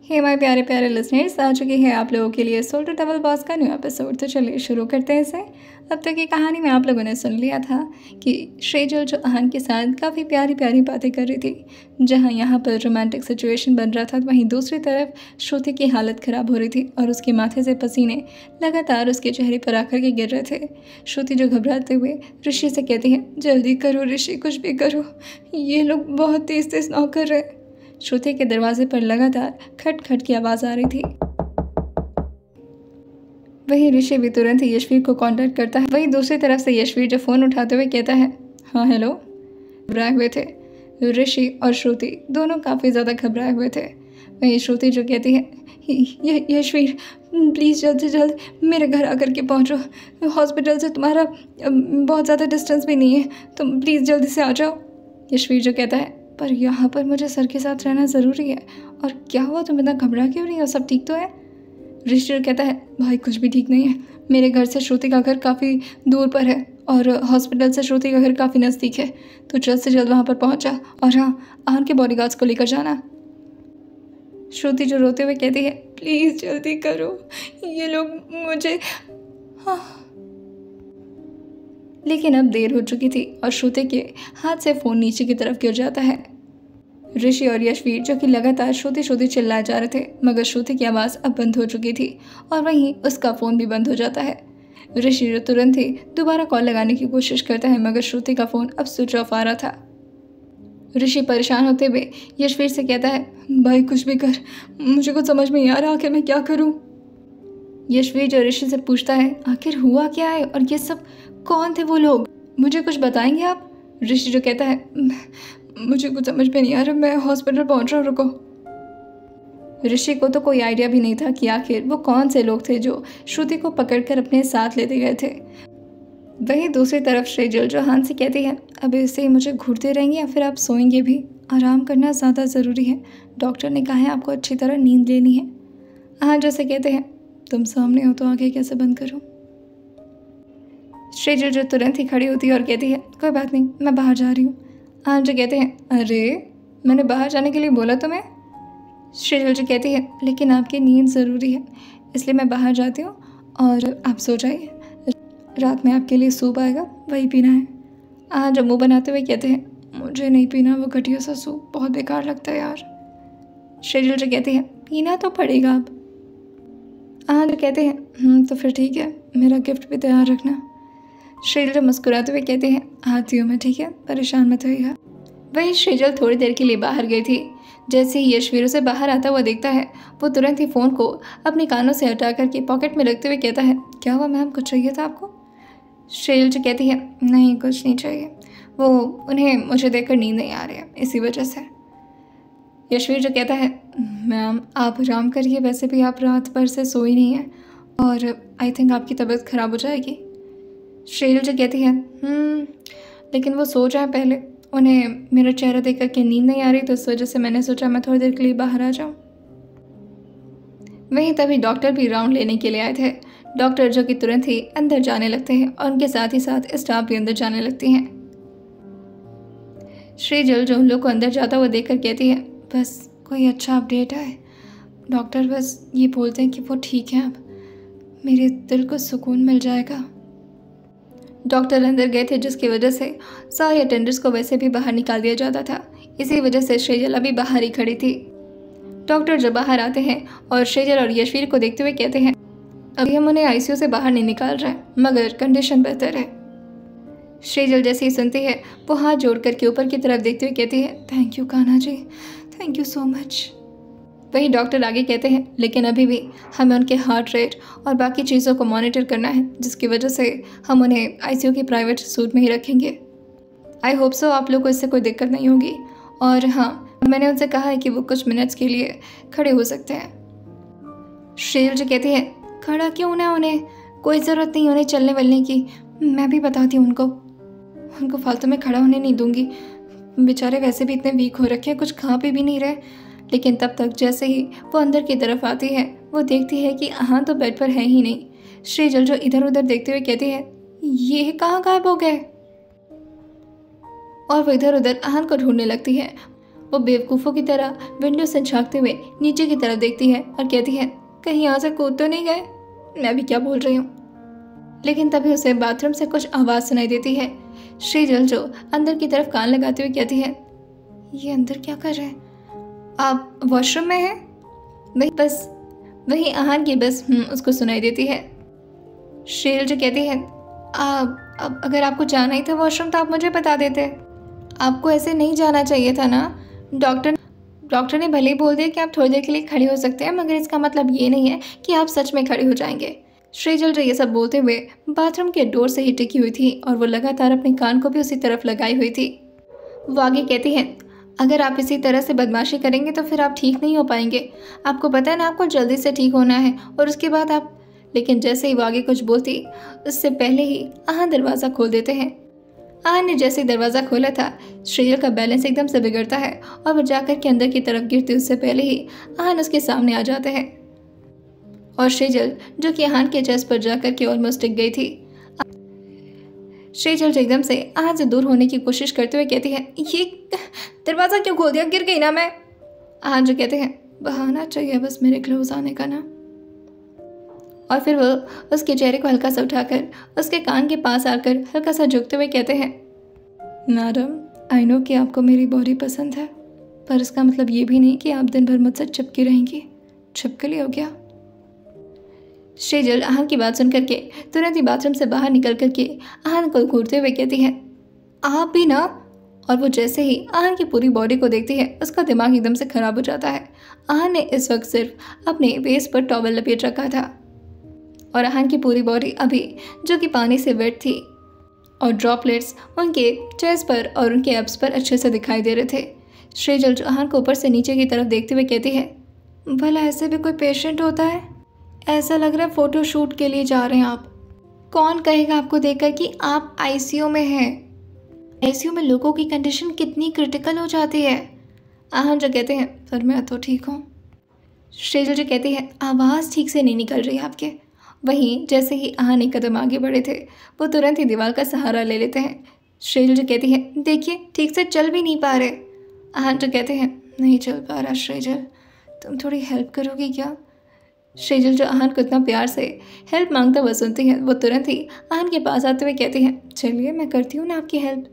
Hey my प्यारे प्यारे listeners, आ चुकी है आप लोगों के लिए सोल टू डबल बॉस का न्यू एपिसोड। तो चलिए शुरू करते हैं इसे। अब तक की कहानी में आप लोगों ने सुन लिया था कि श्रेजल जो अहान के साथ काफ़ी प्यारी प्यारी बातें कर रही थी, जहाँ यहाँ पर रोमांटिक सिचुएशन बन रहा था, वहीं दूसरी तरफ श्रुति की हालत ख़राब हो रही थी और उसके माथे से पसीने लगातार उसके चेहरे पर आकर के गिर रहे थे। श्रुति जो घबराते हुए ऋषि से कहती है, जल्दी करो ऋषि, कुछ भी करो, ये लोग बहुत तेज़ तेज़ नॉक कर रहे हैं। श्रुति के दरवाजे पर लगातार खट खट की आवाज़ आ रही थी। वहीं ऋषि भी तुरंत ही यशवीर को कांटेक्ट करता है। वहीं दूसरी तरफ से यशवीर जो फ़ोन उठाते हुए कहता है, हाँ हेलो। घबराए हुए थे ऋषि और श्रुति, दोनों काफ़ी ज़्यादा घबराए हुए थे। वहीं श्रुति जो कहती है, यशवीर प्लीज़ जल्द से जल्द मेरे घर आकर के पहुँचो, हॉस्पिटल से तुम्हारा बहुत ज़्यादा डिस्टेंस भी नहीं है, तुम प्लीज़ जल्दी से आ जाओ। यशवीर जो कहता है, पर यहाँ पर मुझे सर के साथ रहना ज़रूरी है। और क्या हुआ, तुम इतना घबरा क्यों रही हो, सब ठीक तो है? ऋषि कहता है, भाई कुछ भी ठीक नहीं है, मेरे घर से श्रुति का घर काफ़ी दूर पर है और हॉस्पिटल से श्रुति का घर काफ़ी नज़दीक है, तो जल्द से जल्द वहाँ पर पहुँचा। और हाँ, आहान के बॉडीगार्ड्स को लेकर जाना। श्रुति जो रोते हुए कहती है, प्लीज़ जल्दी करो, ये लोग मुझे। हाँ, लेकिन अब देर हो चुकी थी और श्रुति के हाथ से फ़ोन नीचे की तरफ गिर जाता है। ऋषि और यशवीर जो कि लगातार श्रुति श्रुति चिल्लाए जा रहे थे, मगर श्रुति की आवाज़ अब बंद हो चुकी थी और वहीं उसका फ़ोन भी बंद हो जाता है। ऋषि जो तुरंत ही दोबारा कॉल लगाने की कोशिश करता है, मगर श्रुति का फ़ोन अब स्विच ऑफ आ रहा था। ऋषि परेशान होते हुए यशवीर से कहता है, भाई कुछ भी कर, मुझे कुछ समझ में नहीं आ रहा, आखिर मैं क्या करूँ। यशवीर जो ऋषि से पूछता है, आखिर हुआ क्या है और ये सब कौन थे वो लोग, मुझे कुछ बताएंगे आप? ऋषि जो कहता है, मुझे कुछ समझ में नहीं आ रहा, मैं हॉस्पिटल पहुंच रहा हूँ, रुको। ऋषि को तो कोई आइडिया भी नहीं था कि आखिर वो कौन से लोग थे जो श्रुति को पकड़कर अपने साथ लेते गए थे। वहीं दूसरी तरफ श्रेजल जो अहान से कहती है, अब ऐसे ही मुझे घूरते रहेंगे या फिर आप सोएंगे भी? आराम करना ज़्यादा ज़रूरी है, डॉक्टर ने कहा है आपको अच्छी तरह नींद लेनी है। अहान जैसे कहते हैं, तुम सामने हो तो आगे कैसे बंद करूँ? श्रेजल जो तुरंत ही खड़ी होती है और कहती है, कोई बात नहीं, मैं बाहर जा रही हूँ। आहान जो कहते हैं, अरे मैंने बाहर जाने के लिए बोला तुम्हें? श्रेजल जो कहती है, लेकिन आपकी नींद ज़रूरी है, इसलिए मैं बाहर जाती हूँ और आप सो जाइए, रात में आपके लिए सूप आएगा, वही पीना है। आहान जो मुँह बनाते हुए कहते हैं, मुझे नहीं पीना वो घटिया सा सूप, बहुत बेकार लगता है यार। श्रेजल जो कहती है, पीना तो पड़ेगा अब। आहान जो कहते हैं, तो फिर ठीक है, मेरा गिफ्ट भी तैयार रखना। श्रेजल मुस्कुराते हुए कहते हैं, आती हूँ मैं, ठीक है, परेशान मत होइएगा। वहीं श्रेजल थोड़ी देर के लिए बाहर गई थी। जैसे ही यशवीर उसे बाहर आता हुआ देखता है, वो तुरंत ही फ़ोन को अपने कानों से हटा करके पॉकेट में रखते हुए कहता है, क्या हुआ मैम, कुछ चाहिए था आपको? श्रेजल जो कहती है, नहीं कुछ नहीं चाहिए, वो उन्हें मुझे देखकर नींद नहीं आ रही है, इसी वजह से। यशवीर जो कहता है, मैम आप आराम करिए, वैसे भी आप रात भर से सोई नहीं है और आई थिंक आपकी तबीयत ख़राब हो जाएगी। श्रेजल जो कहती है, लेकिन वो सो जाए पहले, उन्हें मेरा चेहरा देख करके नींद नहीं आ रही, तो इस वजह से मैंने सोचा मैं थोड़ी देर के लिए बाहर आ जाऊँ। वहीं तभी डॉक्टर भी राउंड लेने के लिए आए थे। डॉक्टर जो कि तुरंत ही अंदर जाने लगते हैं और उनके साथ ही साथ स्टाफ भी अंदर जाने लगती हैं। श्रेजल जो उन लोग को अंदर जाता हुआ देख कर कहती है, बस कोई अच्छा अपडेट आए, डॉक्टर बस ये बोलते हैं कि वो ठीक है, अब मेरे दिल को सुकून मिल जाएगा। डॉक्टर अंदर गए थे, जिसकी वजह से सारे अटेंडर्स को वैसे भी बाहर निकाल दिया जाता था, इसी वजह से श्रेजल अभी बाहर ही खड़ी थी। डॉक्टर जब बाहर आते हैं और श्रेजल और यशवीर को देखते हुए कहते हैं, अभी हम उन्हें आईसीयू से बाहर नहीं निकाल रहे हैं, मगर कंडीशन बेहतर है। श्रेजल जैसे ही सुनती है, वो हाथ जोड़ करके ऊपर की तरफ देखते हुए कहती है, thank you Kanha ji, thank you so much. वही डॉक्टर आगे कहते हैं, लेकिन अभी भी हमें उनके हार्ट रेट और बाकी चीज़ों को मॉनिटर करना है, जिसकी वजह से हम उन्हें आईसीयू की प्राइवेट सूट में ही रखेंगे। आई होप सो आप लोग को इससे कोई दिक्कत नहीं होगी। और हाँ, मैंने उनसे कहा है कि वो कुछ मिनट्स के लिए खड़े हो सकते हैं। श्रेजल जो कहती है, खड़ा क्यों ना, उन्हें कोई ज़रूरत नहीं उन्हें चलने वलने की, मैं भी बताती हूँ उनको फालतू में खड़ा होने नहीं दूंगी, बेचारे वैसे भी इतने वीक हो रखे हैं, कुछ खा पी भी नहीं रहे। लेकिन तब तक जैसे ही वो अंदर की तरफ आती है, वो देखती है कि अहान तो बेड पर है ही नहीं। श्रेजल जो इधर उधर देखते हुए कहती है, ये कहाँ गायब हो गए? और वो इधर उधर अहान को ढूंढने लगती है। वो बेवकूफ़ों की तरह विंडो से झांकते हुए नीचे की तरफ देखती है और कहती है, कहीं यहाँ से कूद तो नहीं गए? मैं भी क्या बोल रही हूँ। लेकिन तभी उसे बाथरूम से कुछ आवाज़ सुनाई देती है। श्रीजल जो अंदर की तरफ कान लगाते हुए कहती है, ये अंदर क्या कर रहे हैं? आप वॉशरूम में हैं? वही आहान की बस उसको सुनाई देती है। श्रीजल जो कहती है, अब अगर आपको जाना ही था वॉशरूम तो आप मुझे बता देते। आपको ऐसे नहीं जाना चाहिए था ना। डॉक्टर ने भले ही बोल दिया कि आप थोड़ी देर के लिए खड़े हो सकते हैं, मगर इसका मतलब ये नहीं है कि आप सच में खड़े हो जाएंगे। श्रीजल जो ये सब बोलते हुए बाथरूम के डोर से ही टिकी हुई थी और वो लगातार अपने कान को भी उसी तरफ लगाई हुई थी। वो आगे कहती है, अगर आप इसी तरह से बदमाशी करेंगे तो फिर आप ठीक नहीं हो पाएंगे। आपको पता है ना, आपको जल्दी से ठीक होना है और उसके बाद आप। लेकिन जैसे ही वो आगे कुछ बोलती उससे पहले ही आहान दरवाज़ा खोल देते हैं। आहान ने जैसे ही दरवाज़ा खोला था, श्रीजल का बैलेंस एकदम से बिगड़ता है और वो जाकर के अंदर की तरफ गिरती उससे पहले ही आहान उसके सामने आ जाते हैं। और श्रीजल जो कि आहान के चेस्ट पर जाकर के ऑलमोस्ट टिक गई थी, श्रीजल जो एकदम से आहान से दूर होने की कोशिश करते हुए कहती है, ये दरवाज़ा क्यों खोल दिया? गिर गई ना मैं। आहान जो कहते हैं, बहाना चाहिए बस मेरे क्लोज आने का ना। और फिर वो उसके चेहरे को हल्का सा उठाकर उसके कान के पास आकर हल्का सा झुकते हुए कहते हैं, मैडम आई नो कि आपको मेरी बॉडी पसंद है, पर इसका मतलब ये भी नहीं कि आप दिन भर मुझसे चिपकी रहेंगी। छिपकली हो गया। श्रीजल आहान की बात सुन करके तुरंत ही बाथरूम से बाहर निकल करके आहान को घूरते हुए कहती है, आप भी ना। और वो जैसे ही आहान की पूरी बॉडी को देखती है उसका दिमाग एकदम से खराब हो जाता है। आहान ने इस वक्त सिर्फ अपने वेस्ट पर टॉवल लपेट रखा था और आहान की पूरी बॉडी अभी जो कि पानी से वेट थी और ड्रॉपलेट्स उनके चेस्ट पर और उनके एब्स पर अच्छे से दिखाई दे रहे थे। श्रीजल जो आहान को ऊपर से नीचे की तरफ देखते हुए कहती है, भला ऐसे भी कोई पेशेंट होता है? ऐसा लग रहा है फ़ोटो शूट के लिए जा रहे हैं आप। कौन कहेगा आपको देखकर कि आप आईसीयू में हैं? आईसीयू में लोगों की कंडीशन कितनी क्रिटिकल हो जाती है। आहान जो कहते हैं, पर मैं तो ठीक हूँ। श्रीजल जो कहती है, आवाज़ ठीक से नहीं निकल रही आपके। वहीं जैसे ही आहान एक कदम आगे बढ़े थे वो तुरंत ही दीवार का सहारा ले लेते हैं। श्रीजल जो कहती है, देखिए ठीक से चल भी नहीं पा रहे। आहान जो कहते हैं, नहीं चल पा रहा श्रीजल, तुम थोड़ी हेल्प करोगी क्या? श्रीजल जो आहान को इतना प्यार से हेल्प मांगता हुआ सुनती है वो तुरंत ही आहान के पास आते हुए कहती है, चलिए मैं करती हूँ ना आपकी हेल्प।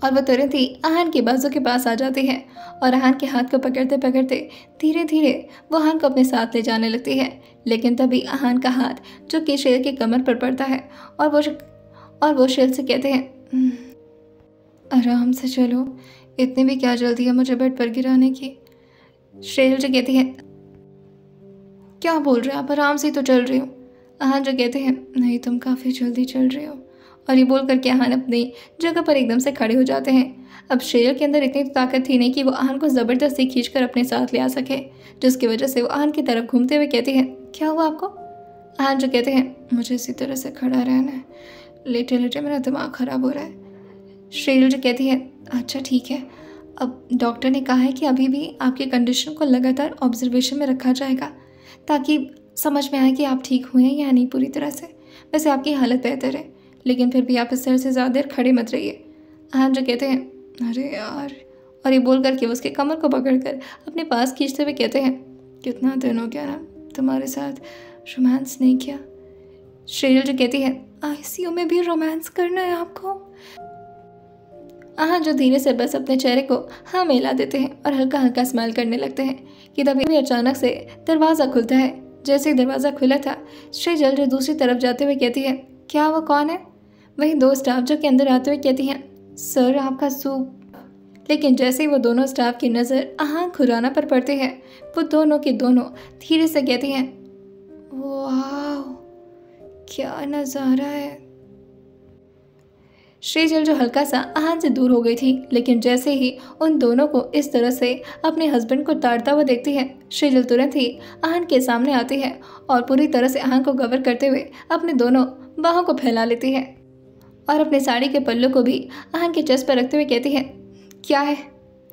और वह तुरंत ही आहान के बाजू के पास आ जाती है और आहान के हाथ को पकड़ते पकड़ते धीरे धीरे वो आहान को अपने साथ ले जाने लगती है। लेकिन तभी आहान का हाथ जो कि शेर की कमर पर पड़ता है और वो शेर से कहते हैं, आराम से चलो, इतनी भी क्या जल्दी है मुझे बेड पर गिराने की। शेर जो कहती है, क्या बोल रहे हैं आप? आराम से तो चल रही हूँ। आहान जो कहते हैं, नहीं तुम काफ़ी जल्दी चल रहे हो। और ये बोल करके आहान अपनी जगह पर एकदम से खड़े हो जाते हैं। अब शेर के अंदर इतनी ताकत थी नहीं कि वो आहान को ज़बरदस्ती खींचकर अपने साथ ले आ सके, जिसकी वजह से वो आहान की तरफ घूमते हुए कहती है, क्या हुआ आपको? आहान जो कहते हैं, मुझे इसी तरह से खड़ा रहना है, लेटे लेटे मेरा दिमाग ख़राब हो रहा है। शेर जो कहती है, अच्छा ठीक है, अब डॉक्टर ने कहा है कि अभी भी आपकी कंडीशन को लगातार ऑब्जर्वेशन में रखा जाएगा ताकि समझ में आए कि आप ठीक हुए हैं या नहीं पूरी तरह से। वैसे आपकी हालत बेहतर है, लेकिन फिर भी आप इस तरह से ज़्यादा देर खड़े मत रहिए। आहान जो कहते हैं, अरे यार, और ये बोल करके उसके कमर को पकड़कर अपने पास खींचते हुए कहते हैं, कितना दिन हो गया ना तुम्हारे साथ रोमांस नहीं किया। शेरल जो कहती है, आईसीयू में भी रोमांस करना है आपको? आहान जो धीरे से बस अपने चेहरे को हाँ मिला देते हैं और हल्का हल्का स्माइल करने लगते हैं कि तभी भी अचानक से दरवाज़ा खुलता है। जैसे ही दरवाज़ा खुला था, श्रीजल जो दूसरी तरफ जाते हुए कहती है, क्या वो कौन है? वहीं दो स्टाफ जो के अंदर आते हुए कहती हैं, सर आपका सूप। लेकिन जैसे ही वो दोनों स्टाफ की नज़र आहान खुराना पर पड़ती है, वो दोनों की दोनों धीरे से कहती हैं, वाह क्या नज़ारा है। श्रीजल जो हल्का सा आहान से दूर हो गई थी, लेकिन जैसे ही उन दोनों को इस तरह से अपने हस्बैंड को ताड़ता हुआ देखती है, श्रीजल तुरंत ही आहान के सामने आती है और पूरी तरह से आहान को कवर करते हुए अपने दोनों बाहों को फैला लेती है और अपने साड़ी के पल्लू को भी आहान के चेस्ट पर रखते हुए कहती है, क्या है,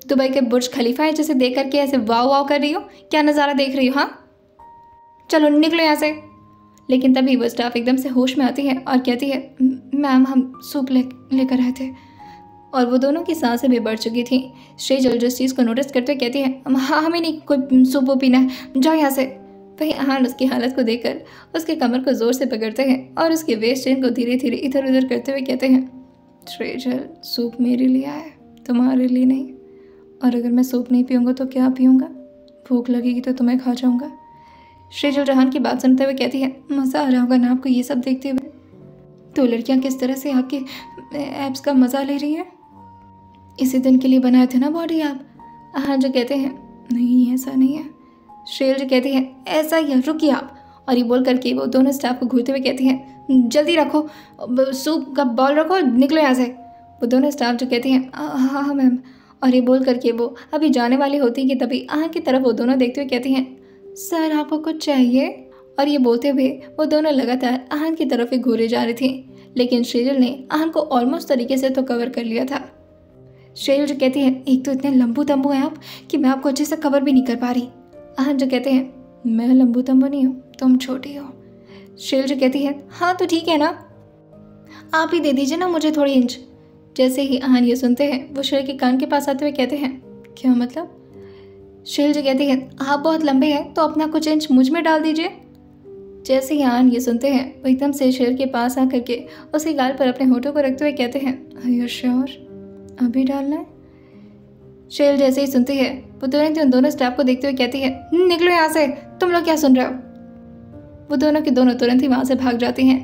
दुबई के बुर्ज खलीफा है जिसे देख करके ऐसे वाव वाव कर रही हो? क्या नज़ारा देख रही हो? हाँ चलो निकलो यहाँ से। लेकिन तभी वो स्टाफ एकदम से होश में आती है और कहती है, मैम हम सूप लेकर आए थे। और वो दोनों की सांसें भी बढ़ चुकी थीं। सेजल जिस चीज़ को नोटिस करते हुए कहती है, हाँ हमें नहीं कोई सूप वूप पीना है, जाओ यहाँ से। वही अहान उसकी हालत को देखकर उसके कमर को जोर से पकड़ते हैं और उसके वेस्ट चेन को धीरे धीरे इधर उधर करते हुए कहते हैं, सेजल सूप मेरे लिए आया है, तुम्हारे लिए नहीं। और अगर मैं सूप नहीं पीऊँगा तो क्या पीऊँगा? भूख लगेगी तो तुम्हें खा जाऊँगा। सेजल रेहान की बात सुनते हुए कहती है, मज़ा आ रहा होगा ना आपको ये सब देखते हुए? तो लड़कियाँ किस तरह से आपके एब्स का मज़ा ले रही हैं? इसी दिन के लिए बनाए थे ना बॉडी आप? अहान जो कहते हैं, नहीं ऐसा नहीं है। शेल जो कहती है, ऐसा ही है, रुकिए आप। और ये बोल करके वो दोनों स्टाफ को घूरते हुए कहती हैं, जल्दी रखो, सूप का बॉल रखो, निकलो यहाँ से। वो दोनों स्टाफ जो कहती हैं, हाँ हाँ मैम। और ये बोल करके वो अभी जाने वाली होती कि तभी अहान की तरफ वो दोनों देखते हुए कहती हैं, सर आपको कुछ चाहिए? और ये बोलते हुए वो दोनों लगातार अहान की तरफ ही घूरे जा रही थी, लेकिन शेजल ने अहान को ऑलमोस्ट तरीके से तो कवर कर लिया था। शेजल जो कहती है, एक तो इतने लंबू तंबू हैं आप कि मैं आपको अच्छे से कवर भी नहीं कर पा रही। अहान जो कहते हैं, मैं लंबू तंबू नहीं हूँ, तुम छोटी हो। शेजल जो कहती है, हाँ तो ठीक है ना, आप ही दे दीजिए ना मुझे थोड़ी इंच। जैसे ही अहान ये सुनते हैं वो शेर के कान के पास आते हुए कहते हैं, क्या मतलब? शेर जो कहती है, आप बहुत लंबे हैं तो अपना कुछ इंच मुझ में डाल दीजिए। जैसे ही अहान ये सुनते हैं वो एकदम से शेर के पास आकर के उसके गाल पर अपने होठों को रखते हुए कहते हैं, आर यू श्योर अभी डालना है? शेर जैसे ही सुनती है वो तुरंत उन दोनों स्टाफ को देखते हुए कहती है, निकलो यहाँ से, तुम लोग क्या सुन रहे हो? वो दोनों के दोनों तुरंत ही वहाँ से भाग जाती हैं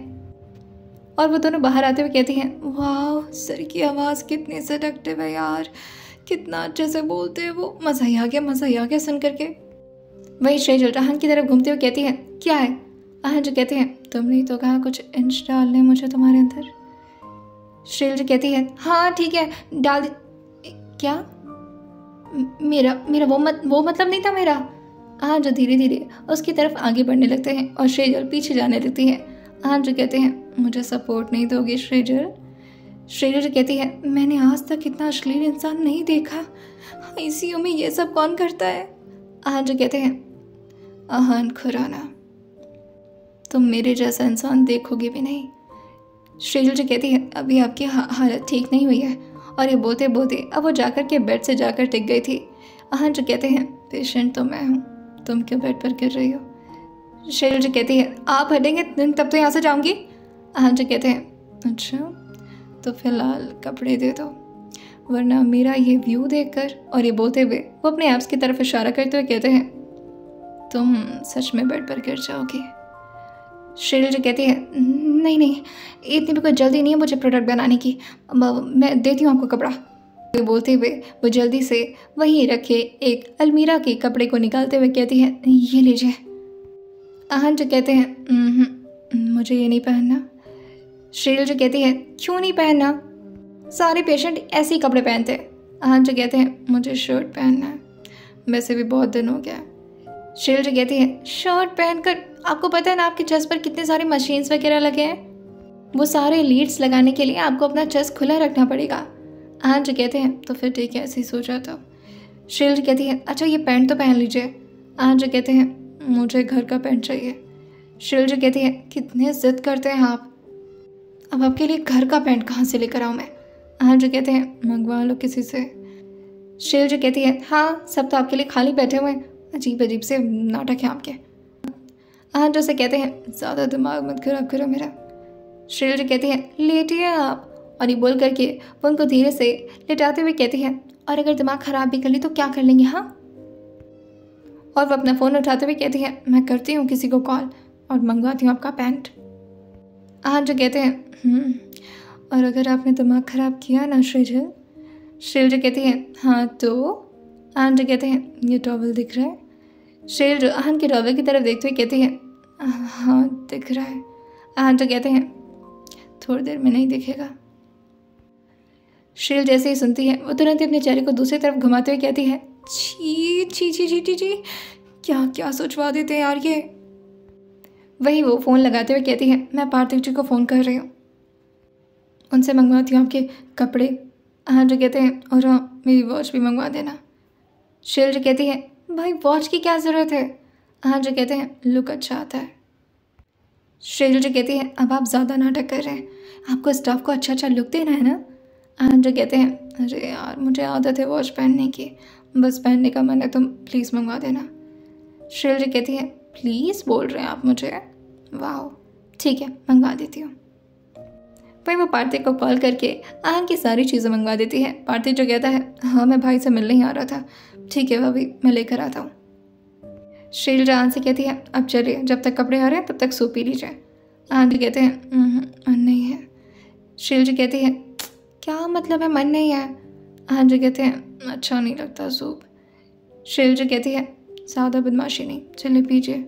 और वो दोनों बाहर आते हुए कहती हैं, वाह सर की आवाज़ कितनी सेडक्टिव है यार, कितना अच्छे से बोलते हैं वो, मज़ा ही आ गया, मज़ा ही आ गया सुन करके। वही शेजल अहान की तरफ घूमते हुए कहती है, क्या है? अहान जो कहते हैं, तुमने तो कहा कुछ इंच डालने मुझे तुम्हारे अंदर। शेजल जो कहती है, हाँ ठीक है डाल दे। क्या? मेरा मेरा वो मतलब नहीं था मेरा। अहान जो धीरे धीरे उसकी तरफ आगे बढ़ने लगते हैं और शेजल पीछे जाने लगती है। अहान जो कहते हैं, मुझे सपोर्ट नहीं दोगे शेजल? शेजल जो कहती है, मैंने आज तक इतना अश्लील इंसान नहीं देखा, आईसीयू में ये सब कौन करता है? अहान जो कहते हैं, अहान खुराना, तुम मेरे जैसा इंसान देखोगे भी नहीं। शेजल जो कहती है, अभी आपकी हालत ठीक नहीं हुई है। और ये बोलते बोलते अब वो जाकर के बेड से जाकर टिक गई थी। अहान जो कहते हैं, पेशेंट तो मैं हूँ, तुम क्यों बेड पर गिर रही हो? शेजल जो कहती है, आप हटेंगे तब तो यहाँ से जाऊँगी। अहान जो कहते हैं, अच्छा तो फिलहाल कपड़े दे दो, वरना मेरा ये व्यू देखकर। और ये बोलते हुए वो अपने एब्स की तरफ इशारा करते हुए कहते हैं, तुम सच में बेड पर गिर जाओगी। शेजल जो कहती है, नहीं नहीं इतनी भी कोई जल्दी नहीं है मुझे प्रोडक्ट बनाने की, मैं देती हूँ आपको कपड़ा। ये बोलते हुए वो जल्दी से वहीं रखे एक अलमीरा के कपड़े को निकालते हुए कहती है, ये लीजिए। अहान जो कहते हैं, मुझे ये नहीं पहनना। शेजल जो कहती है, क्यों नहीं पहनना? सारे पेशेंट ऐसे ही कपड़े पहनते हैं। अहान जो कहते हैं, मुझे शर्ट पहनना है, वैसे भी बहुत दिन हो गया। शेजल जो कहती है, शर्ट पहनकर? आपको पता है ना आपके चेस्ट पर कितने सारे मशीन्स वगैरह लगे हैं, वो सारे लीड्स लगाने के लिए आपको अपना चेस्ट खुला रखना पड़ेगा। अहान जो कहते हैं, तो फिर ठीक है, ऐसे ही सोचा था। शेजल जो कहती है, अच्छा ये पैंट तो पहन लीजिए। अहान जो कहते हैं, मुझे घर का पैंट चाहिए। शेजल जो कहती है, कितने जिद करते हैं आप, अब आपके लिए घर का पैंट कहाँ से लेकर आऊँ मैं? अहान जो कहते हैं, मंगवा लो किसी से। शेजल जो कहती है, हाँ सब तो आपके लिए खाली बैठे हुए हैं, अजीब अजीब से नाटक है आपके। अहान जो से कहते हैं, ज़्यादा दिमाग मत खराब करो मेरा। शेजल जो कहती है, लेटिए आप। और ये बोल करके वो उनको धीरे से लेटाते हुए कहती है, और अगर दिमाग ख़राब भी कर ली तो क्या कर लेंगे? हाँ। और वो अपना फ़ोन उठाते हुए कहती है, मैं करती हूँ किसी को कॉल और मंगवाती हूँ आपका पैंट। अहान जो कहते हैं, और अगर आपने दिमाग ख़राब किया ना शेजल? शेजल जो कहती है, हाँ तो? अहान जो कहते हैं, ये टॉवल दिख रहा है? शेजल जो अहान के टॉवल की तरफ देखते हुए कहती है, हाँ दिख रहा है। अहान जो कहते हैं, थोड़ी देर में नहीं दिखेगा। शेजल जैसे ही सुनती है वो तुरंत ही अपने चेहरे को दूसरी तरफ घुमाते हुए कहती है, छी छी छी छी छी छी, क्या क्या सोचवा देते हैं यार ये। वही वो फ़ोन लगाते हुए कहती है, मैं पार्थिव जी को फ़ोन कर रही हूँ, उनसे मंगवाती हूँ आपके कपड़े। अहान जो कहते हैं, और हाँ मेरी वॉच भी मंगवा देना। शेजल जो कहती है, भाई वॉच की क्या ज़रूरत है? अहान जो कहते हैं, लुक अच्छा आता है। शेजल जो कहती है, अब आप ज़्यादा नाटक कर रहे हैं, आपको स्टाफ को अच्छा अच्छा लुक देना है ना? आन जो कहते हैं अरे यार मुझे आदत है वॉच पहनने की, बस पहनने का मन है, तुम प्लीज़ मंगवा देना। श्रेयल जो कहती है प्लीज़ बोल रहे हैं आप मुझे, वाह ठीक है मंगवा देती हूँ। भाई वो पार्थिव को कॉल करके आन की सारी चीज़ें मंगवा देती है। पार्थिव जो कहता है हाँ मैं भाई से मिलने ही आ रहा था, ठीक है भाभी मैं लेकर आता हूँ। श्रेयल आन से कहती है अब चलिए, जब तक कपड़े आ रहे हैं तब तक सूप पी लीजिए। आन जी कहते हैं मन नहीं है। श्रेयल जी कहती है क्या मतलब है मन नहीं है? आन जी कहते हैं अच्छा नहीं लगता सूप। श्रेयल जी कहती है ज़्यादा बदमाशी नहीं, चलिए पीजिए।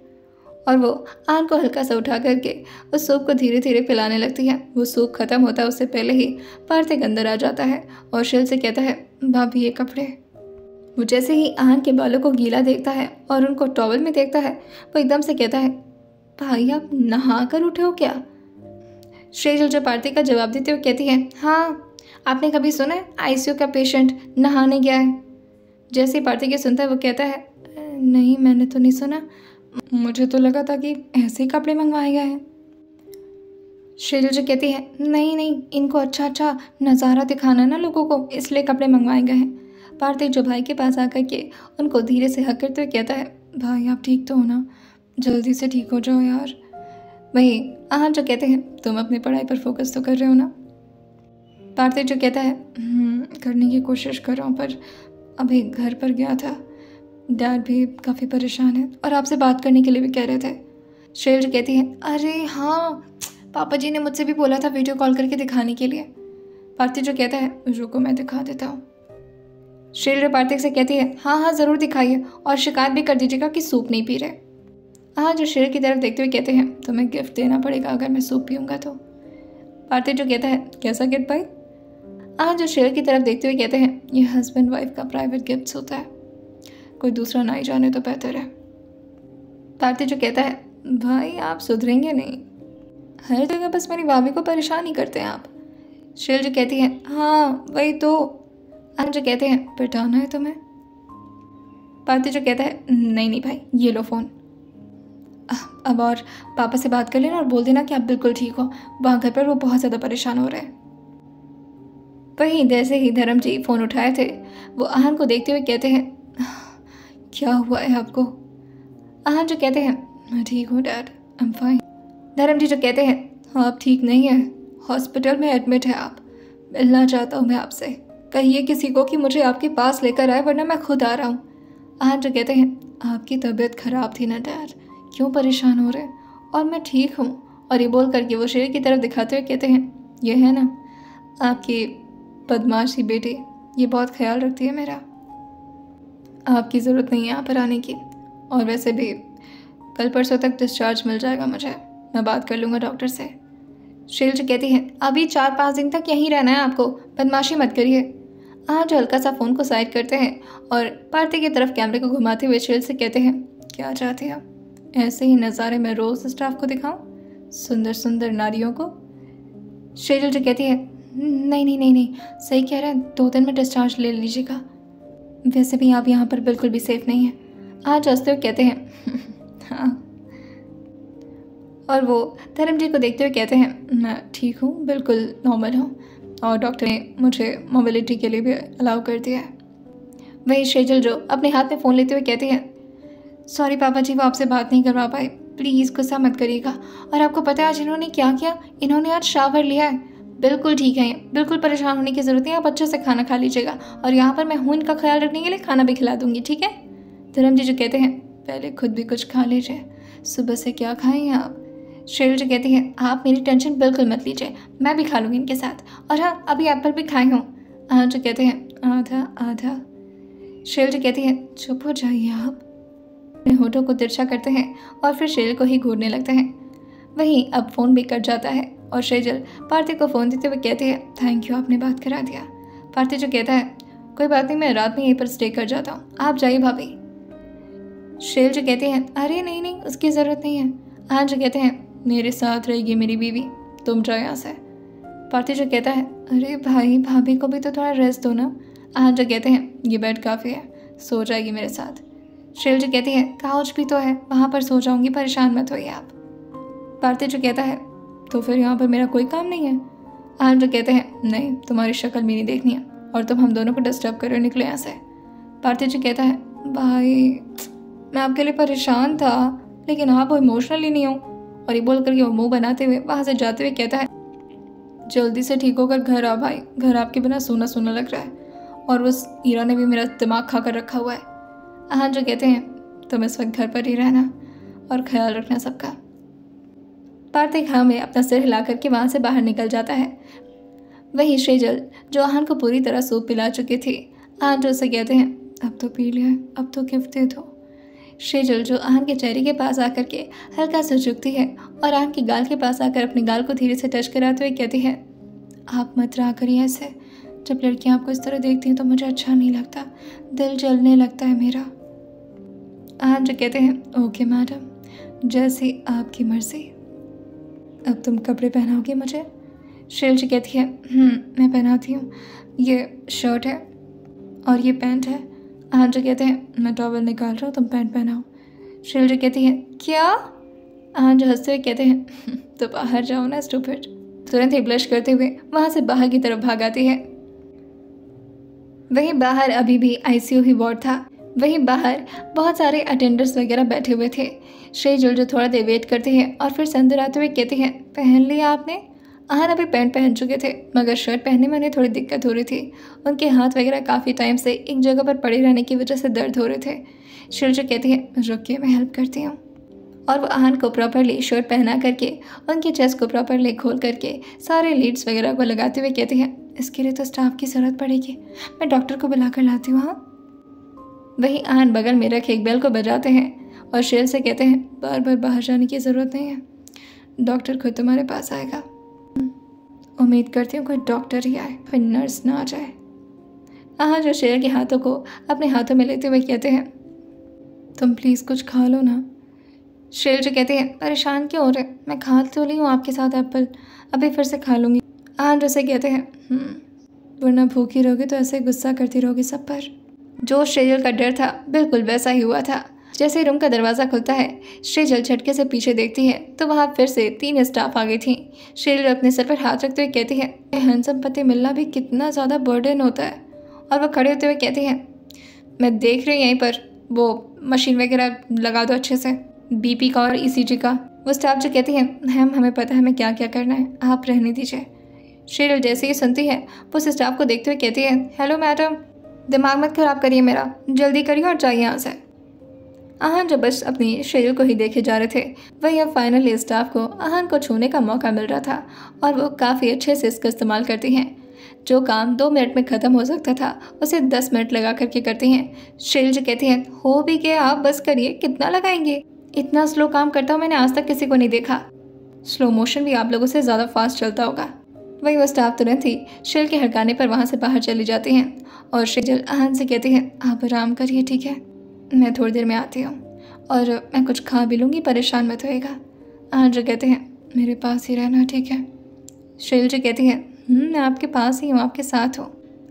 और वो आन को हल्का सा उठा करके उस सूप को धीरे धीरे पिलाने लगती है। वो सूप ख़त्म होता है उससे पहले ही पार्थिव अंदर आ जाता है और श्रेयल से कहता है भाभी ये कपड़े। वो जैसे ही आन के बालों को गीला देखता है और उनको टॉवल में देखता है, वो एकदम से कहता है भाई आप नहा कर उठे हो क्या? श्रेयल जो पार्थिव का जवाब देते हुए कहती है हाँ, आपने कभी सुना है आईसीयू का पेशेंट नहाने गया है? जैसे ही पार्थिव के सुनता है वो कहता है नहीं मैंने तो नहीं सुना, मुझे तो लगा था कि ऐसे ही कपड़े मंगवाए गए हैं। श्रेयल जो कहती है नहीं नहीं, इनको अच्छा अच्छा नज़ारा दिखाना ना लोगों को, इसलिए कपड़े मंगवाए गए हैं। पार्थिव जो भाई के पास आकर के उनको धीरे से हक करते हुए कहता है भाई आप ठीक तो हो ना, जल्दी से ठीक हो जाओ यार। वही आन जो कहते हैं तुम अपनी पढ़ाई पर फोकस तो कर रहे हो ना? पार्थिव जो कहता है करने की कोशिश कर रहा हूँ, पर अभी घर पर गया था, डैड भी काफ़ी परेशान है और आपसे बात करने के लिए भी कह रहे थे। श्रेयल जो कहती है अरे हाँ, पापा जी ने मुझसे भी बोला था वीडियो कॉल करके दिखाने के लिए। पार्थिव जो कहता है रुको मैं दिखा देता हूँ। श्रेयल पार्थिव से कहती है हाँ हाँ ज़रूर दिखाइए और शिकायत भी कर दीजिएगा कि सूप नहीं पी रहे। हाँ जो श्रेयल की तरफ देखते हुए कहते हैं तुम्हें गिफ्ट देना पड़ेगा अगर मैं सूप पीऊँगा तो। पार्थिव जो कहता है कैसा गिफ्ट भाई? हाँ जो श्रेयल की तरफ देखते हुए कहते हैं ये हस्बैंड वाइफ का प्राइवेट गिफ्ट होता है, कोई दूसरा ना ही जाने तो बेहतर है। पार्थिव जो कहता है भाई आप सुधरेंगे नहीं, हर जगह बस मेरी भाभी को परेशान ही करते हैं आप। श्रेयल जो कहती है हाँ वही तो। आन जो कहते हैं पिटाना है तुम्हें? पार्थिव जो कहता है नहीं नहीं भाई ये लो फ़ोन, अब और पापा से बात कर लेना और बोल देना कि आप बिल्कुल ठीक हो, वहाँ घर पर वो बहुत ज़्यादा परेशान हो रहे हैं। वहीं जैसे ही धर्म जी फ़ोन उठाए थे वो आन को देखते हुए कहते हैं क्या हुआ है आपको? आन जो कहते हैं मैं ठीक हूँ डैड, आई एम फाइन। धर्म जी जो कहते हैं हाँ आप ठीक नहीं है, हॉस्पिटल में एडमिट है आप, मिलना चाहता हूँ मैं आपसे, कहिए किसी को कि मुझे आपके पास लेकर आए वरना मैं खुद आ रहा हूँ। आन जो कहते हैं आपकी तबीयत ख़राब थी ना डैड, क्यों परेशान हो रहे हैं, और मैं ठीक हूँ। और ये बोल करके वो श्रेयल की तरफ दिखाते हुए कहते हैं ये है ना आपकी बदमाशी बेटी, ये बहुत ख्याल रखती है मेरा, आपकी ज़रूरत नहीं है यहाँ पर आने की, और वैसे भी कल परसों तक डिस्चार्ज मिल जाएगा मुझे, मैं बात कर लूँगा डॉक्टर से। श्रेयल जो कहती है अभी 4-5 दिन तक यहीं रहना है आपको, बदमाशी मत करिए। आज हल्का सा फ़ोन को साइड करते हैं और पार्थिव की तरफ कैमरे को घुमाते हुए श्रेयल से कहते हैं क्या चाहते हैं आप, ऐसे ही नज़ारे में रोज़ स्टाफ को दिखाऊं, सुंदर सुंदर नारियों को? श्रेयल जो कहती है नहीं नहीं नहीं नहीं, सही कह रहे हैं, 2 दिन में डिस्चार्ज ले लीजिएगा, वैसे भी आप यहाँ पर बिल्कुल भी सेफ नहीं हैं। आज हंसते हुए कहते हैं हाँ। और वो धर्म जी को देखते हुए कहते हैं मैं ठीक हूँ, बिल्कुल नॉर्मल हूँ, और डॉक्टर ने मुझे मोबिलिटी के लिए भी अलाउ कर दिया है। वही श्रेयल जो अपने हाथ में फ़ोन लेते हुए कहते हैं सॉरी पापा जी, वो आपसे बात नहीं करवा पाए, प्लीज़ गुस्सा मत करिएगा। और आपको पता है आज इन्होंने क्या किया? इन्होंने आज शावर लिया है, बिल्कुल ठीक है, बिल्कुल परेशान होने की ज़रूरत नहीं, आप अच्छे से खाना खा लीजिएगा, और यहाँ पर मैं हूँ इनका ख्याल रखने के लिए, खाना भी खिला दूँगी, ठीक है? धर्म जी जो कहते हैं पहले खुद भी कुछ खा लीजिए, सुबह से क्या खाएँ हैं आप? श्रेयल जो कहती है आप मेरी टेंशन बिल्कुल मत लीजिए, मैं भी खा लूँगी इनके साथ, और हाँ अभी एप्पल भी खाई हूँ। जो कहते हैं आधा आधा। श्रेयल जो कहती है चुप हो जाइए आप। अपने होठों को तिरछा करते हैं और फिर श्रेयल को ही घूरने लगते हैं। वहीं अब फ़ोन भी कट जाता है और श्रेयल पार्थिव को फ़ोन देते हुए कहते हैं थैंक यू, आपने बात करा दिया। पार्थिव जो कहता है कोई बात नहीं, मैं रात में यहीं पर स्टे कर जाता हूँ, आप जाइए भाभी। श्रेयल जो कहते हैं अरे नहीं नहीं, उसकी ज़रूरत नहीं है। जो कहते हैं मेरे साथ रहेगी मेरी बीवी, तुम जाओ यहाँ से। पार्थिव जो कहता है अरे भाई भाभी को भी तो थोड़ा रेस्ट दो ना। जो कहते हैं ये बेड काफ़ी है, सो जाएगी मेरे साथ। श्रेयल जो कहती है काउच भी तो है, वहाँ पर सो जाऊँगी, परेशान मत होइए आप। पार्थिव जो कहता है तो फिर यहाँ पर मेरा कोई काम नहीं है। आहन जो कहते हैं नहीं, तुम्हारी शक्ल भी नहीं देखनी है और तुम हम दोनों को डिस्टर्ब कर निकले यहाँ से। पार्थिव जी कहता है भाई मैं आपके लिए परेशान था लेकिन आप इमोशनली नहीं हो। और ये बोल करके वो मुंह बनाते हुए वहाँ से जाते हुए कहता है जल्दी से ठीक होकर घर आ भाई, घर आपके बिना सूना सूना लग रहा है और उस ईरा ने भी मेरा दिमाग खा कर रखा हुआ है। आहन जो कहते हैं तुम इस वक्त घर पर ही रहना और ख्याल रखना सबका। पार्थिव हाँ में अपना सिर हिला करके वहाँ से बाहर निकल जाता है। वहीं शेजल जो आहन को पूरी तरह सूप पिला चुकी थी, आहन जो उसे कहते हैं अब तो पी लिया, अब तो गिफ्ट दे दो। शेजल जो आहन के चेहरे के पास आकर के हल्का सा झुकती है और आहन के गाल के पास आकर अपने गाल को धीरे से टच कराते हुए कहती है आप मत रहा करिए ऐसे, जब लड़कियां आपको इस तरह देखती हैं तो मुझे अच्छा नहीं लगता, दिल जलने लगता है मेरा। आहन जो कहते हैं ओके मैडम, जैसी आपकी मर्जी। अब तुम कपड़े पहनाओगे मुझे? शेजल जी कहती है मैं पहनाती हूँ, ये शर्ट है और ये पैंट है। आहन जो कहते हैं मैं टॉवल निकाल रहा हूँ, तुम पैंट पहनाओ। शेजल जी कहती है क्या? आहन जो हंसते हुए कहते हैं तो बाहर जाओ ना स्टूपिड। तुरंत ही ब्लश करते हुए वहाँ से बाहर की तरफ भाग आती है। वहीं बाहर अभी भी आईसीयू ही वार्ड था। वहीं बाहर बहुत सारे अटेंडर्स वगैरह बैठे हुए थे। शेजल जो थोड़ा देर वेट करती है और फिर से अंदर आते हुए कहती है पहन लिया आपने? आहन अभी पैंट पहन चुके थे मगर शर्ट पहनने में उन्हें थोड़ी दिक्कत हो रही थी। उनके हाथ वगैरह काफ़ी टाइम से एक जगह पर पड़े रहने की वजह से दर्द हो रहे थे। शेजल जो कहती है रुकिए मैं हेल्प करती हूँ। और वो आहन को प्रॉपरली शर्ट पहना करके उनके चेस्ट को प्रॉपरली खोल करके सारे लीड्स वगैरह को लगाते हुए कहती है इसके लिए तो स्टाफ की ज़रूरत पड़ेगी, मैं डॉक्टर को बुला कर लाती हूँ। हाँ। वहीं आहन बगल में रखे एक बेल को बजाते हैं और शेजल से कहते हैं बार बार बाहर जाने की ज़रूरत नहीं है, डॉक्टर खुद तुम्हारे पास आएगा। उम्मीद करती हूँ कोई डॉक्टर ही आए, कोई नर्स ना आ जाए। आहन जो शेजल के हाथों को अपने हाथों में लेते हुए कहते हैं तुम प्लीज़ कुछ खा लो ना। शेजल जो कहते हैं परेशान क्यों हो रहे, मैं खा तो ली हूँ आपके साथ एप्पल, अभी फिर से खा लूँगी। आहन जो से कहते हैं वरना भूखी रहोगे तो ऐसे गुस्सा करती रहोगी सब पर। जो शेजल का डर था बिल्कुल वैसा ही हुआ था। जैसे ही रूम का दरवाज़ा खुलता है शेजल झटके से पीछे देखती है तो वहाँ फिर से 3 स्टाफ आ गई थी। शेजल अपने सर पर हाथ रखते हुए कहती है हैंडसम पति मिलना भी कितना ज़्यादा बर्डन होता है। और वह खड़े होते हुए कहती है मैं देख रही हूँ यहीं पर वो मशीन वगैरह लगा दो अच्छे से, बीपी का और ईसीजी का। वो स्टाफ जो कहती है मैम हमें पता है हमें क्या क्या करना है, आप रहने दीजिए। शेजल जैसे ही सुनती है वो उस स्टाफ को देखते हुए कहती है हेलो मैडम, दिमाग मत खराब करिए मेरा, जल्दी करिए और जाइए यहाँ से। आहन जो बस अपनी शेजल को ही देखे जा रहे थे वही अब फाइनली स्टाफ को आहन को छूने का मौका मिल रहा था और वो काफ़ी अच्छे से इसका इस्तेमाल करती हैं। जो काम 2 मिनट में ख़त्म हो सकता था उसे 10 मिनट लगा करके करती हैं। शेजल जो कहती हैं हो भी गया, आप बस करिए, कितना लगाएंगे, इतना स्लो काम करता हूँ मैंने आज तक किसी को नहीं देखा, स्लो मोशन भी आप लोगों से ज़्यादा फास्ट चलता होगा। वही वो स्टाफ तुरंत ही शेजल के हड़काने पर वहाँ से बाहर चली जाती हैं और शेजल आहन से कहती हैं आप आराम करिए ठीक है, मैं थोड़ी देर में आती हूँ और मैं कुछ खा भी लूँगी, परेशान मत होएगा। आहन जो कहते हैं मेरे पास ही रहना ठीक है। शेजल जो कहती हैं मैं आपके पास ही हूँ, आपके साथ हूँ,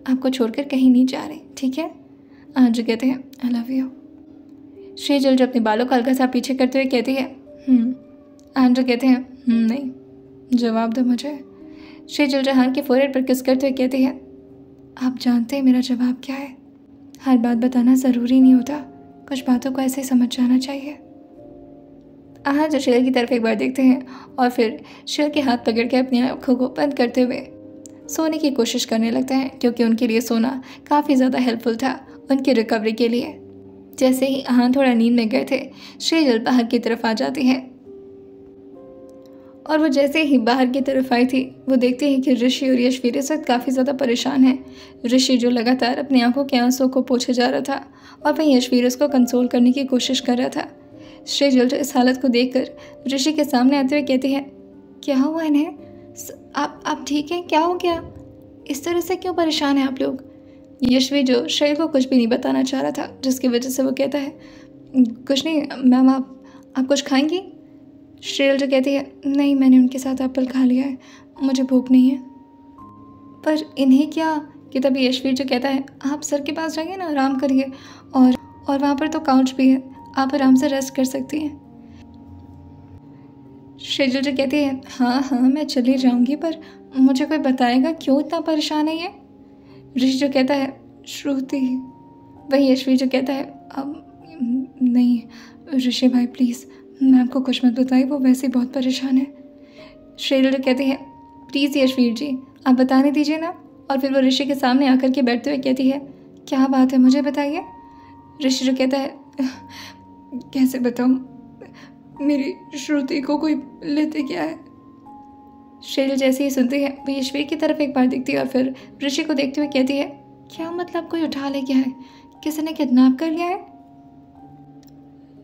आपको छोड़कर कहीं नहीं जा रही ठीक है। आहन जो कहते हैं आई लव यू। शेजल जो अपने बालों को हल्का सा पीछे करते हुए कहती है आहन जो कहते हैं नहीं, जवाब दो मुझे। शेजल जो आहन के फोरहेड पर किस करते हुए कहती है आप जानते हैं मेरा जवाब क्या है, हर बात बताना ज़रूरी नहीं होता, कुछ बातों को ऐसे समझ जाना चाहिए। आहन जो शेजल की तरफ एक बार देखते हैं और फिर शेजल के हाथ पकड़ के अपनी आँखों को बंद करते हुए सोने की कोशिश करने लगते हैं क्योंकि उनके लिए सोना काफ़ी ज़्यादा हेल्पफुल था उनकी रिकवरी के लिए। जैसे ही आहन थोड़ा नींद में गए थे शेजल बाहर की तरफ आ जाती है और वो जैसे ही बाहर की तरफ आई थी वो देखते हैं कि ऋषि और यशवीर इस वक्त काफ़ी ज़्यादा परेशान है। ऋषि जो लगातार अपनी आंखों के आंसुओं को पोंछे जा रहा था और वहीं यशवीर उसको कंसोल करने की कोशिश कर रहा था। शेजल इस हालत को देखकर ऋषि के सामने आते हुए कहती है क्या हुआ इन्हें, आप ठीक हैं, क्या हो गया, इस तरह से क्यों परेशान हैं आप लोग। यशवीर जो शेजल को कुछ भी नहीं बताना चाह रहा था जिसकी वजह से वो कहता है कुछ नहीं मैम, आप कुछ खाएंगी। शेजल जो कहती है नहीं, मैंने उनके साथ एप्पल खा लिया है, मुझे भूख नहीं है। पर इन्हें क्या, कि तभी यशवीर जो कहता है आप सर के पास जाइए ना, आराम करिए और वहाँ पर तो काउच भी है, आप आराम से रेस्ट कर सकती हैं। शेजल जो कहती है हाँ हाँ मैं चली जाऊंगी, पर मुझे कोई बताएगा क्यों इतना परेशान है ये। ऋषि जो कहता है श्रुति। वही यशवी जो कहता है अब नहीं ऋषि भाई प्लीज़ मैम को कुछ मत बताइए, वो वैसे ही बहुत परेशान है। शेजल जो कहती है प्लीज़ यशवीर जी आप बताने दीजिए ना। और फिर वो ऋषि के सामने आकर के बैठते हुए कहती है क्या बात है मुझे बताइए। ऋषि जो कहता है कैसे बताऊँ, मेरी श्रुति को कोई लेते क्या है। शेजल जैसे ही सुनती है वो यशवीर की तरफ एक बार देखती है और फिर ऋषि को देखते हुए कहती है क्या मतलब कोई उठा ले गया है, किसी ने किडनैप कर लिया है।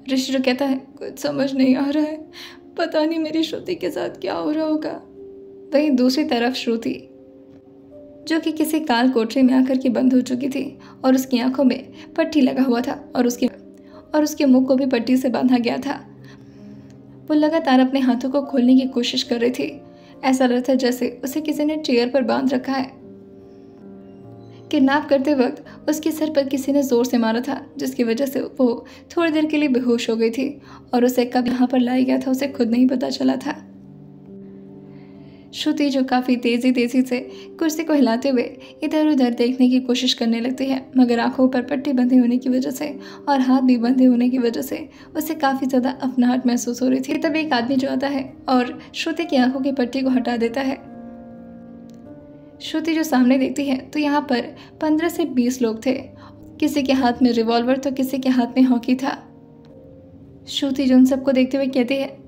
ऋषि जो कहता है कुछ समझ नहीं आ रहा है, पता नहीं मेरी श्रुति के साथ क्या हो रहा होगा। वहीं दूसरी तरफ श्रुति जो कि किसी काल कोठरी में आकर के बंद हो चुकी थी और उसकी आंखों में पट्टी लगा हुआ था और उसके मुंह को भी पट्टी से बांधा गया था। वो लगातार अपने हाथों को खोलने की कोशिश कर रही थी। ऐसा लग रहा था जैसे उसे किसी ने चेयर पर बांध रखा है। किडनैप करते वक्त उसके सर पर किसी ने जोर से मारा था, जिसकी वजह से वो थोड़ी देर के लिए बेहोश हो गई थी और उसे कब यहाँ पर लाया गया था उसे खुद नहीं पता चला था। श्रुति जो काफ़ी तेज़ी से कुर्सी को हिलाते हुए इधर उधर देखने की कोशिश करने लगती है, मगर आंखों पर पट्टी बंधे होने की वजह से और हाथ भी बंधे होने की वजह से उसे काफ़ी ज़्यादा अपनाहट महसूस हो रही थी। तब एक आदमी जो आता है और श्रुति की आंखों की पट्टी को हटा देता है। श्रुति जो सामने देखती है तो यहाँ पर 15 से 20 लोग थे। किसी के हाथ में रिवॉल्वर तो किसी के हाथ में हॉकी था। श्रुति जो उन सबको देखते हुए कहती है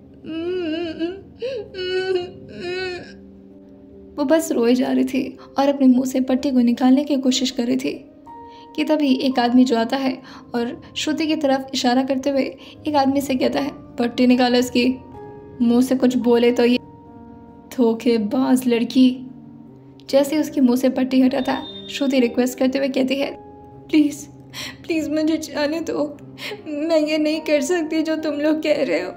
वो बस रोए जा रही थी और अपने मुंह से पट्टी को निकालने की कोशिश कर रही थी कि तभी एक आदमी जो आता है और श्रुति की तरफ इशारा करते हुए एक आदमी से कहता है पट्टी निकालो इसकी, मुंह से कुछ बोले तो ये धोखेबाज लड़की। जैसे उसके मुंह से पट्टी हटा था श्रुति रिक्वेस्ट करते हुए कहती है प्लीज़ प्लीज़ मुझे जाने दो, मैं ये नहीं कर सकती जो तुम लोग कह रहे हो।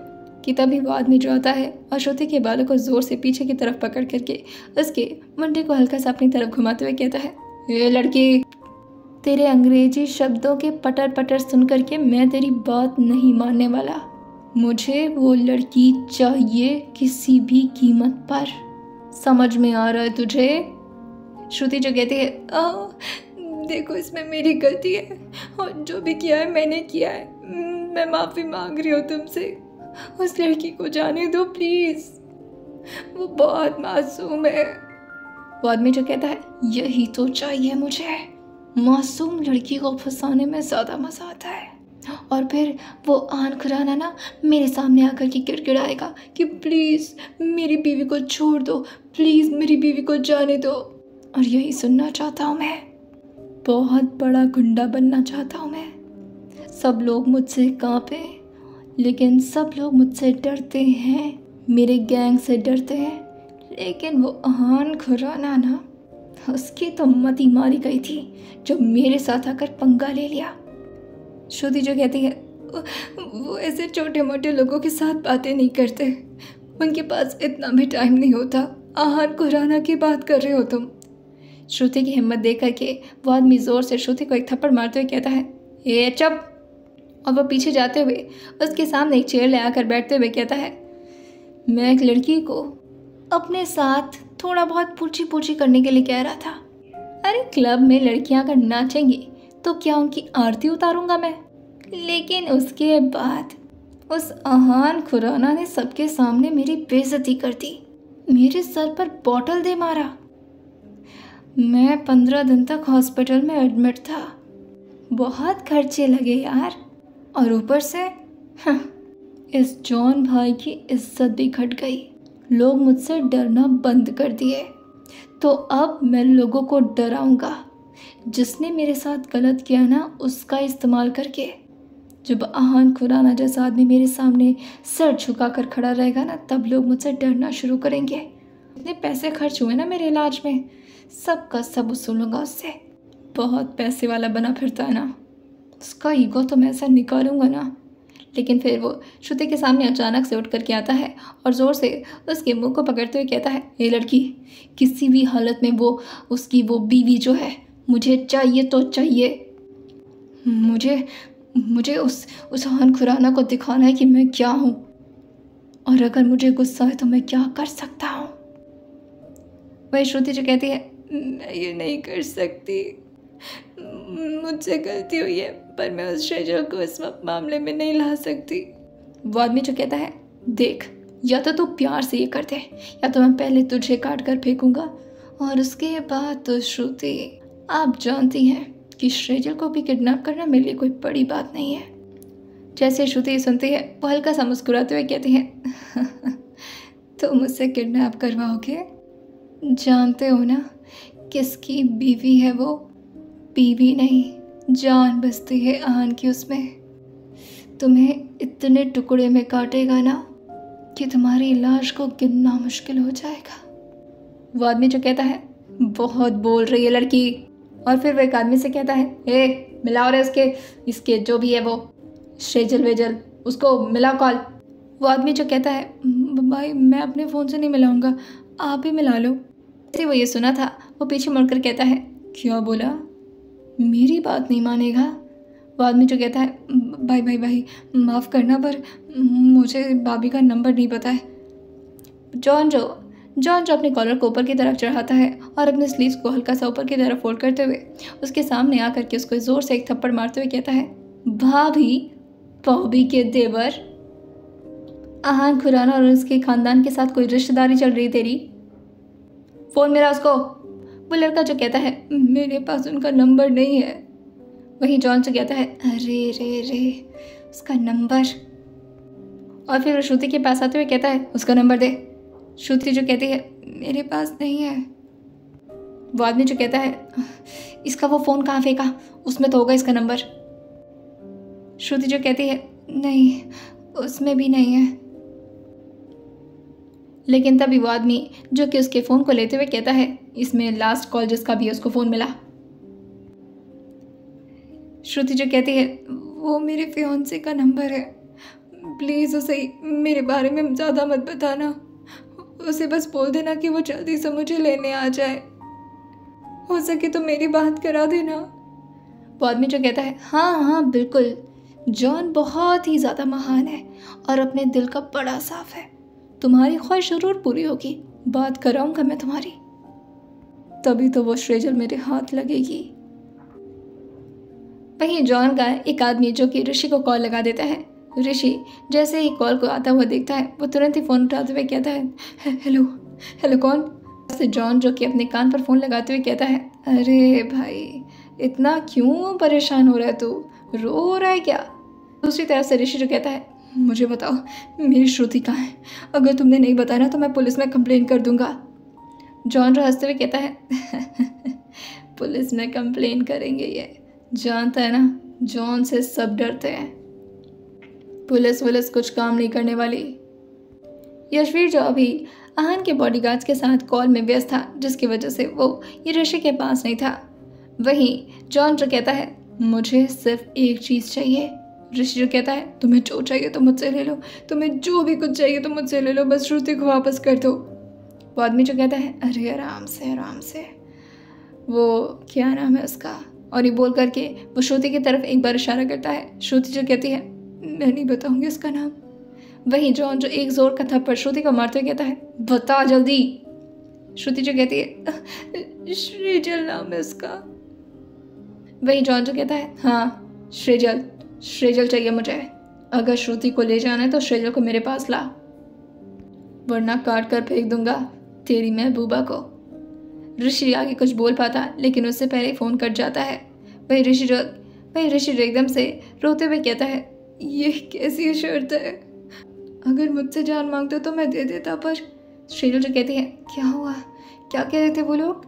कि तभी वो आदमी जो आता है और श्रुति के बालों को जोर से पीछे की तरफ पकड़ करके उसके मुंडे को हल्का सा अपनी तरफ घुमाते हुए कहता है ये लड़की, तेरे अंग्रेजी शब्दों के पटर पटर सुन करके मैं तेरी बात नहीं मानने वाला। मुझे वो लड़की चाहिए किसी भी कीमत पर, समझ में आ रहा है तुझे। श्रुति जो कहती है देखो इसमें मेरी गलती है और जो भी किया है मैंने किया है, मैं माफ़ी मांग रही हूँ तुमसे, उस लड़की को जाने दो प्लीज़, वो बहुत मासूम है। वो आदमी जो कहता है यही तो चाहिए मुझे, मासूम लड़की को फंसाने में ज़्यादा मज़ा आता है। और फिर वो आन खुराना ना मेरे सामने आकर के गिड़गिड़ाएगा कि प्लीज़ मेरी बीवी को छोड़ दो, प्लीज़ मेरी बीवी को जाने दो। और यही सुनना चाहता हूँ मैं, बहुत बड़ा गुंडा बनना चाहता हूँ मैं। सब लोग मुझसे कांपे लेकिन सब लोग मुझसे डरते हैं, मेरे गैंग से डरते हैं। लेकिन वो आन खुराना ना, उसकी तो मती मारी गई थी जो मेरे साथ आकर पंगा ले लिया। श्रुति जो कहती है वो ऐसे छोटे मोटे लोगों के साथ बातें नहीं करते, उनके पास इतना भी टाइम नहीं होता। आहान खुराना की बात कर रहे हो तुम। श्रुति की हिम्मत देख करके वो आदमी जोर से श्रुति को एक थप्पड़ मारते हुए कहता है ये चुप। और वह पीछे जाते हुए उसके सामने एक चेयर ले आकर बैठते हुए कहता है मैं एक लड़की को अपने साथ थोड़ा बहुत पूछी करने के लिए कह रहा था। अरे क्लब में लड़कियां अगर नाचेंगी तो क्या उनकी आरती उतारूंगा मैं? लेकिन उसके बाद उस आहान खुराना ने सबके सामने मेरी बेइज्जती कर दी, मेरे सर पर बॉटल दे मारा। मैं 15 दिन तक हॉस्पिटल में एडमिट था, बहुत खर्चे लगे यार। और ऊपर से इस जॉन भाई की इज्जत भी घट गई, लोग मुझसे डरना बंद कर दिए। तो अब मैं लोगों को डराऊंगा, जिसने मेरे साथ गलत किया ना उसका इस्तेमाल करके। जब आहान खुराना जैसा आदमी मेरे सामने सर झुका कर खड़ा रहेगा ना, तब लोग मुझसे डरना शुरू करेंगे। इतने पैसे खर्च हुए ना मेरे इलाज में, सबका सब वसूलूंगा उससे। बहुत पैसे वाला बना फिरता है ना, उसका ईगो तो मैं ऐसा निकालूंगा ना। लेकिन फिर वो श्रुति के सामने अचानक से उठ करके आता है और ज़ोर से उसके मुंह को पकड़ते हुए कहता है ये लड़की, किसी भी हालत में वो उसकी वो बीवी जो है मुझे चाहिए तो चाहिए। मुझे उस आहान खुराना को दिखाना है कि मैं क्या हूँ। और अगर मुझे गुस्सा है तो मैं क्या कर सकता हूँ? वही श्रुति जो कहती है, मैं ये नहीं कर सकती, मुझसे गलती हुई है, पर मैं उस शेजल को इस मामले में नहीं ला सकती। वो आदमी जो कहता है, देख, या तो तू प्यार से ये कर दे, या तो मैं पहले तुझे काट कर फेंकूंगा और उसके बाद तो श्रुति, आप जानती हैं कि शेजल को भी किडनैप करना मेरे लिए कोई बड़ी बात नहीं है। जैसे श्रुति सुनती है, वो हल्का सा मुस्कुराते हुए कहती है, तो मुझसे किडनैप करवाओगे? जानते हो ना किसकी बीवी है वो? बीवी नहीं, जान बसती है आन की उसमें। तुम्हें इतने टुकड़े में काटेगा ना कि तुम्हारी लाश को गिनना मुश्किल हो जाएगा। वो आदमी जो कहता है, बहुत बोल रही है लड़की। और फिर वो एक आदमी से कहता है, हे मिलाओ रे इसके जो भी है वो शेजल वेजल, उसको मिलाओ कॉल। वो आदमी जो कहता है, भाई मैं अपने फ़ोन से नहीं मिलाऊंगा, आप ही मिला लो। जैसे वो ये सुना था, वो पीछे मुड़कर कहता है, क्या बोला? मेरी बात नहीं मानेगा? वो आदमी जो कहता है, भाई माफ़ करना, पर मुझे भाभी का नंबर नहीं पता है। जॉन जो अपने कॉलर को ऊपर की तरफ चढ़ाता है और अपने स्लीव्स को हल्का सा ऊपर की तरफ फोल्ड करते हुए उसके सामने आकर के उसको ज़ोर से एक थप्पड़ मारते हुए कहता है, भाभी के देवर, आहान खुराना और उसके खानदान के साथ कोई रिश्तेदारी चल रही तेरी? फ़ोन मेरा उसको। वो लड़का जो कहता है, मेरे पास उनका नंबर नहीं है। वहीं जॉन जो कहता है, अरे रे उसका नंबर। और फिर वो श्रुति के पास आते हुए कहता है, उसका नंबर दे। श्रुति जो कहती है, मेरे पास नहीं है। वो आदमी जो कहता है, इसका वो फ़ोन कहाँ फेंका, उसमें तो होगा इसका नंबर। श्रुति जो कहती है, नहीं उसमें भी नहीं है। लेकिन तभी वो आदमी जो कि उसके फ़ोन को लेते हुए कहता है, इसमें लास्ट कॉल जिसका भी है उसको फ़ोन मिला। श्रुति जो कहती है, वो मेरे फियांसे का नंबर है, प्लीज़ उसे मेरे बारे में ज़्यादा मत बताना, उसे बस बोल देना कि वो जल्दी से मुझे लेने आ जाए, हो सके तो मेरी बात करा देना। वो आदमी जो कहता है, हाँ बिल्कुल, जॉन बहुत ही ज़्यादा महान है और अपने दिल का बड़ा साफ है, तुम्हारी ख्वाहिश जरूर पूरी होगी, बात कराऊंगा मैं तुम्हारी। तभी तो वो शेजल मेरे हाथ लगेगी। वहीं जॉन का एक आदमी जो कि ऋषि को कॉल लगा देता है। ऋषि जैसे ही कॉल को आता हुआ देखता है, वो तुरंत ही फ़ोन उठाते हुए कहता है, हेलो कौन? जॉन जो कि अपने कान पर फ़ोन लगाते हुए कहता है, अरे भाई इतना क्यों परेशान हो रहा है तू, रो रहा है क्या? दूसरी तरफ से ऋषि जो कहता है, मुझे बताओ मेरी श्रुति कहाँ है, अगर तुमने नहीं बताया ना तो मैं पुलिस में कंप्लेन कर दूंगा। जॉन जो हंसते हुए कहता है, पुलिस में कंप्लेन करेंगे? ये जानता है ना, जॉन से सब डरते हैं, पुलिस कुछ काम नहीं करने वाली। यशवीर जो अभी आहान के बॉडीगार्ड्स के साथ कॉल में व्यस्त था, जिसकी वजह से वो ये ऋषि के पास नहीं था। वहीं जॉन जो कहता है, मुझे सिर्फ एक चीज़ चाहिए। ऋषि जो कहता है, तुम्हें जो चाहिए तो मुझसे ले लो, तुम्हें जो भी कुछ चाहिए तो मुझसे ले लो, बस श्रुति को वापस कर दो। वो आदमी जो कहता है, अरे आराम से, वो क्या नाम है उसका? और ये बोल करके वो श्रुति की तरफ एक बार इशारा करता है। श्रुति जो कहती है, मैं नहीं बताऊंगी उसका नाम। वहीं जॉन जो एक जोर का थप्पड़ श्रुति को मारते हुए कहता है, बता जल्दी। श्रुति जो कहती है, श्रीजल नाम है उसका। वहीं जॉन जो कहता है, हाँ श्रीजल चाहिए मुझे, अगर श्रुति को ले जाना है तो श्रीजल को मेरे पास ला, वरना काट कर फेंक दूंगा तेरी महबूबा को। ऋषि आगे कुछ बोल पाता, लेकिन उससे पहले फ़ोन कट जाता है। वहीं ऋषि जो एकदम से रोते हुए कहता है, ये कैसी शर्त है, अगर मुझसे जान मांगते तो मैं दे देता, पर श्रीजल जो कहती है, क्या हुआ, क्या कह रहे थे वो लोग?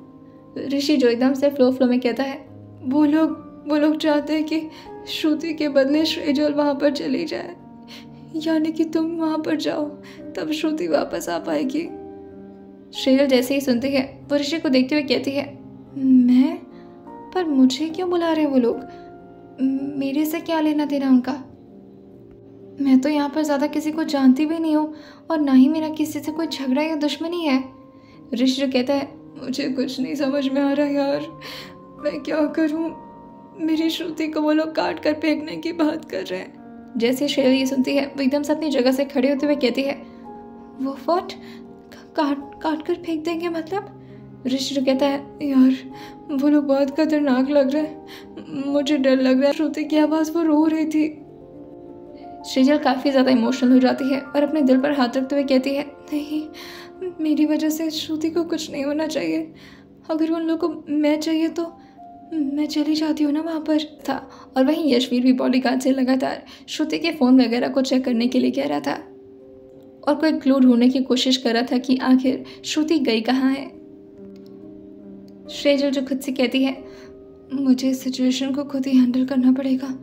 ऋषि जो एकदम से फ्लो में कहता है, वो लोग चाहते हैं कि श्रुति के बदले श्रीजल वहाँ पर चली जाए, यानी कि तुम वहाँ पर जाओ तब श्रुति वापस आ पाएगी। श्रीजल जैसे ही सुनती है, वो ऋषि को देखते हुए कहती है, मैं? पर मुझे क्यों बुला रहे हैं वो लोग, मेरे से क्या लेना देना उनका? मैं तो यहाँ पर ज़्यादा किसी को जानती भी नहीं हूँ और ना ही मेरा किसी से कोई झगड़ा या दुश्मनी है। ऋषि जो कहता है, मुझे कुछ नहीं समझ में आ रहा यार, मैं क्या करूँ, मेरी श्रुति को वो लोग काट कर फेंकने की बात कर रहे हैं। जैसे श्रेया ये सुनती है, वो एकदम से अपनी जगह से खड़े होते हुए कहती है, वो व्हाट? काट काट कर फेंक देंगे मतलब? ऋषि जो कहता है यार वो लोग बहुत खतरनाक लग रहे हैं, मुझे डर लग रहा है। श्रुति की आवाज़, वो रो रही थी। श्रीजल काफ़ी ज़्यादा इमोशनल हो जाती है और अपने दिल पर हाथ रखते हुए कहती है नहीं, मेरी वजह से श्रुति को कुछ नहीं होना चाहिए। अगर उन लोगों को मैं चाहिए तो मैं चली जाती हूँ ना वहाँ पर था। और वहीं यशवीर भी बॉडीगार्ड से लगातार श्रुति के फ़ोन वगैरह को चेक करने के लिए कह रहा था और कोई क्लू ढूंढने की कोशिश कर रहा था कि आखिर श्रुति गई कहाँ है। श्रीजल जो खुद से कहती है मुझे इस सिचुएशन को खुद ही हैंडल करना पड़ेगा,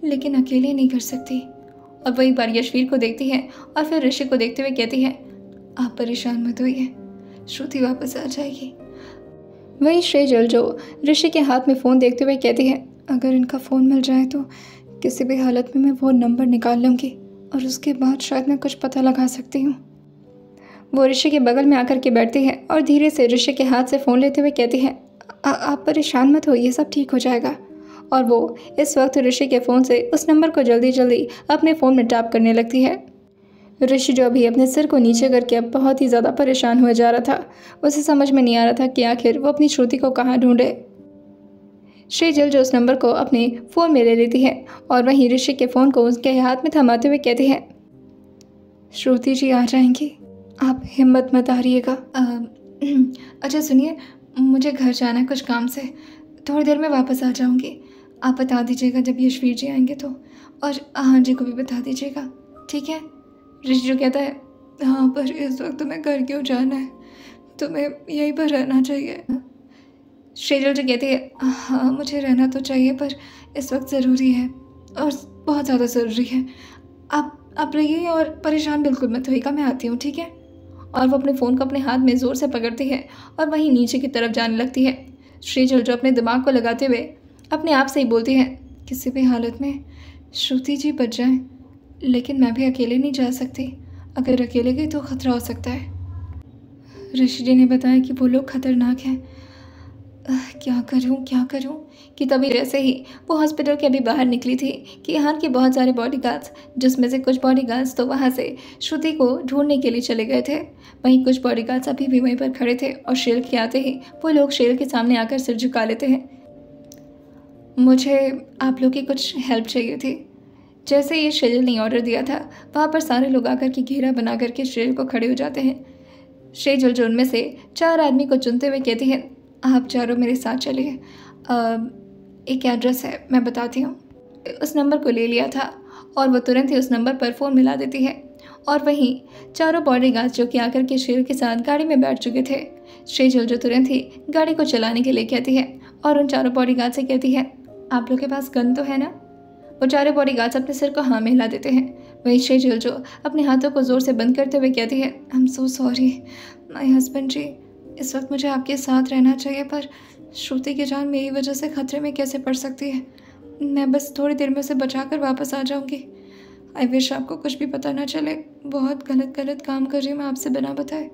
लेकिन अकेले नहीं कर सकती। और वही बार यशवीर को देखती है और फिर ऋषि को देखते हुए कहती है आप परेशान मत होइए, श्रुति वापस आ जाएगी। वही श्रीजल जो ऋषि के हाथ में फ़ोन देखते हुए कहती है अगर इनका फ़ोन मिल जाए तो किसी भी हालत में मैं वो नंबर निकाल लूँगी और उसके बाद शायद मैं कुछ पता लगा सकती हूँ। वो ऋषि के बगल में आकर के बैठती है और धीरे से ऋषि के हाथ से फ़ोन लेते हुए कहती है आप परेशान मत हो, ये सब ठीक हो जाएगा। और वो इस वक्त ऋषि के फ़ोन से उस नंबर को जल्दी जल्दी अपने फ़ोन में टैप करने लगती है। ऋषि जो अभी अपने सिर को नीचे करके अब बहुत ही ज़्यादा परेशान हुए जा रहा था, उसे समझ में नहीं आ रहा था कि आखिर वो अपनी श्रुति को कहाँ ढूंढे। श्रीजल जो उस नंबर को अपने फ़ोन में ले लेती है और वहीं ऋषि के फ़ोन को उसके हाथ में थमाते हुए कहती है श्रुति जी आ जाएंगी, आप हिम्मत मत हारिएगा। अच्छा सुनिए, मुझे घर जाना है कुछ काम से, थोड़ी देर में वापस आ जाऊंगी। आप बता दीजिएगा जब यशवीर जी आएंगे तो, और हाँ जी को भी बता दीजिएगा, ठीक है? ऋषि जो कहता है हाँ पर इस वक्त तुम्हें घर क्यों जाना है, तुम्हें यहीं पर रहना चाहिए। श्रीजल जो कहती है हाँ मुझे रहना तो चाहिए पर इस वक्त ज़रूरी है और बहुत ज़्यादा ज़रूरी है। आप रहिए और परेशान बिल्कुल मत होइएगा, मैं आती हूँ, ठीक है? और वो अपने फ़ोन को अपने हाथ में ज़ोर से पकड़ती है और वहीं नीचे की तरफ जाने लगती है। श्रीजल जो अपने दिमाग को लगाते हुए अपने आप से ही बोलती है किसी भी हालत में श्रुति जी बच जाएं, लेकिन मैं भी अकेले नहीं जा सकती। अगर अकेले गई तो ख़तरा हो सकता है। ऋषि जी ने बताया कि वो लोग खतरनाक हैं। क्या करूं कि तभी जैसे ही वो हॉस्पिटल के अभी बाहर निकली थी कि यहाँ के बहुत सारे बॉडीगार्ड्स, जिसमें से कुछ बॉडीगार्ड्स तो वहाँ से श्रुति को ढूंढने के लिए चले गए थे, वहीं कुछ बॉडीगार्ड्स अभी भी वहीं पर खड़े थे और शेर के आते ही वो लोग शेर के सामने आकर सिर झुका लेते हैं। मुझे आप लोग की कुछ हेल्प चाहिए थी। जैसे ये शेरल ने ऑर्डर दिया था, वहाँ पर सारे लोग आकर के घेरा बना करके शेर को खड़े हो जाते हैं। शेजल जो उनमें से 4 आदमी को चुनते हुए कहती है आप चारों मेरे साथ चलिए, एक एड्रेस है मैं बताती हूँ। उस नंबर को ले लिया था और वो तुरंत ही उस नंबर पर फ़ोन मिला देती है और वहीं चारों बॉडीगार्ड्स जो कि आकर के शेर के साथ गाड़ी में बैठ चुके थे, शेजल जो तुरंत ही गाड़ी को चलाने के लिए कहती है और उन चारों बॉडीगार्ड से कहती है आप लोग के पास गन तो है ना? वो चारों बॉडीगार्ड्स अपने सिर को हाँ में हिला देते हैं। वहीं शेजल जो अपने हाथों को ज़ोर से बंद करते हुए कहती है I am so sorry my husband जी, इस वक्त मुझे आपके साथ रहना चाहिए पर श्रुति की जान मेरी वजह से खतरे में कैसे पड़ सकती है। मैं बस थोड़ी देर में उसे बचा कर वापस आ जाऊंगी। आई विश आपको कुछ भी पता ना चले, बहुत गलत काम कर रही हूँ मैं आपसे बिना बताए।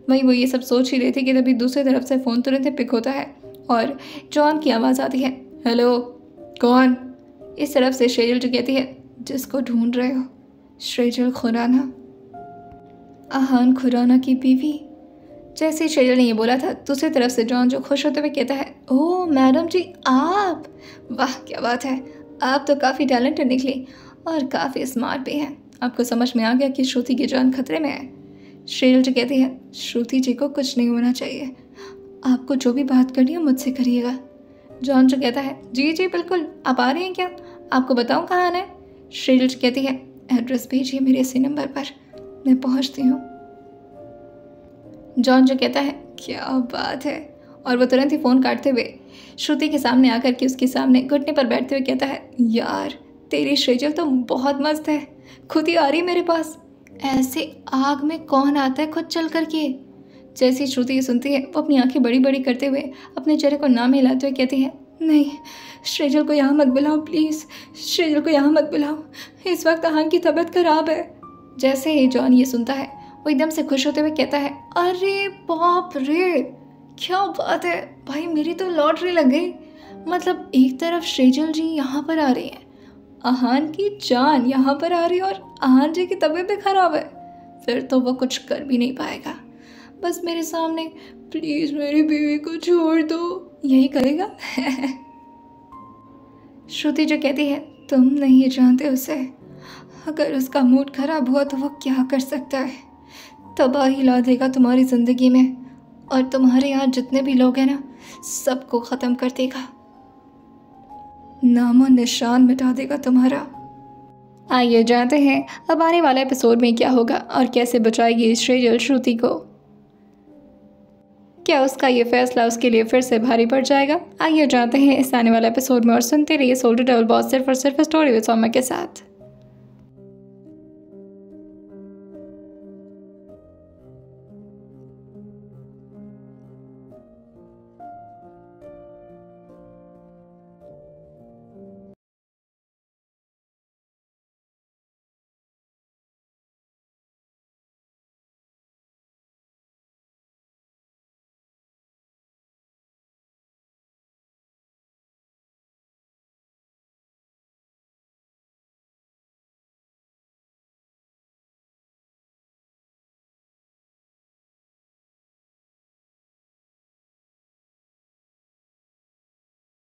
वहीं वो ये सब सोच ही रही थी कि तभी दूसरी तरफ से फ़ोन तुरंत ही पिक होता है और जॉन की आवाज़ आती है हेलो कौन? इस तरफ से श्रेजल जो कहती है जिसको ढूंढ रहे हो, श्रेजल खुराना, आहान खुराना की बीवी। जैसे श्रेजल ने ये बोला था, दूसरी तरफ से जॉन जो खुश होते हुए कहता है ओह मैडम जी आप, वाह क्या बात है, आप तो काफ़ी टैलेंटेड निकली और काफ़ी स्मार्ट भी हैं। आपको समझ में आ गया कि श्रुति की जान खतरे में है। श्रेजल जो कहती है श्रुति जी को कुछ नहीं होना चाहिए, आपको जो भी बात करनी है मुझसे करिएगा। जॉन जो कहता है जी जी बिल्कुल, आप आ रही हैं क्या? आपको बताऊं कहाँ आना है? श्रेजल जो कहती है एड्रेस भेजिए मेरे इसी नंबर पर, मैं पहुंचती हूँ। जॉन जो कहता है क्या बात है, और वो तुरंत ही फ़ोन काटते हुए श्रुति के सामने आकर के उसके सामने घुटने पर बैठते हुए कहता है यार तेरी श्रेजल तो बहुत मस्त है, खुद ही आ रही मेरे पास। ऐसे आग में कौन आता है खुद चल करके? जैसी श्रुति ये सुनती है वो अपनी आंखें बड़ी बड़ी करते हुए अपने चेहरे को ना हिलाते हुए कहती है नहीं श्रेजल को यहाँ मत बुलाओ प्लीज़, श्रेजल को यहाँ मत बुलाओ, इस वक्त आहान की तबीयत खराब है। जैसे ही जॉन ये सुनता है वो एकदम से खुश होते हुए कहता है अरे बाप रे क्या बात है भाई, मेरी तो लॉटरी लग गई। मतलब एक तरफ श्रेजल जी यहाँ पर आ रही हैं, आहान की जान यहाँ पर आ रही है और आहान जी की तबीयत भी खराब है। फिर तो वो कुछ कर भी नहीं पाएगा। बस मेरे सामने प्लीज़ मेरी बीवी को छोड़ दो यही करेगा। श्रुति जो कहती है तुम नहीं जानते उसे, अगर उसका मूड खराब हुआ तो वो क्या कर सकता है, तबाही ला देगा तुम्हारी ज़िंदगी में और तुम्हारे यहाँ जितने भी लोग हैं ना सबको ख़त्म कर देगा, नामो निशान मिटा देगा तुम्हारा। आइए जानते हैं अब आने वाले एपिसोड में क्या होगा और कैसे बचाएगी सेजल श्रुति को। क्या उसका ये फैसला उसके लिए फिर से भारी पड़ जाएगा? आइए जानते हैं इस आने वाले एपिसोड में और सुनते रहिए सोल्ड डबल बॉस सिर्फ और सिर्फ स्टोरी विद सौम्या के साथ।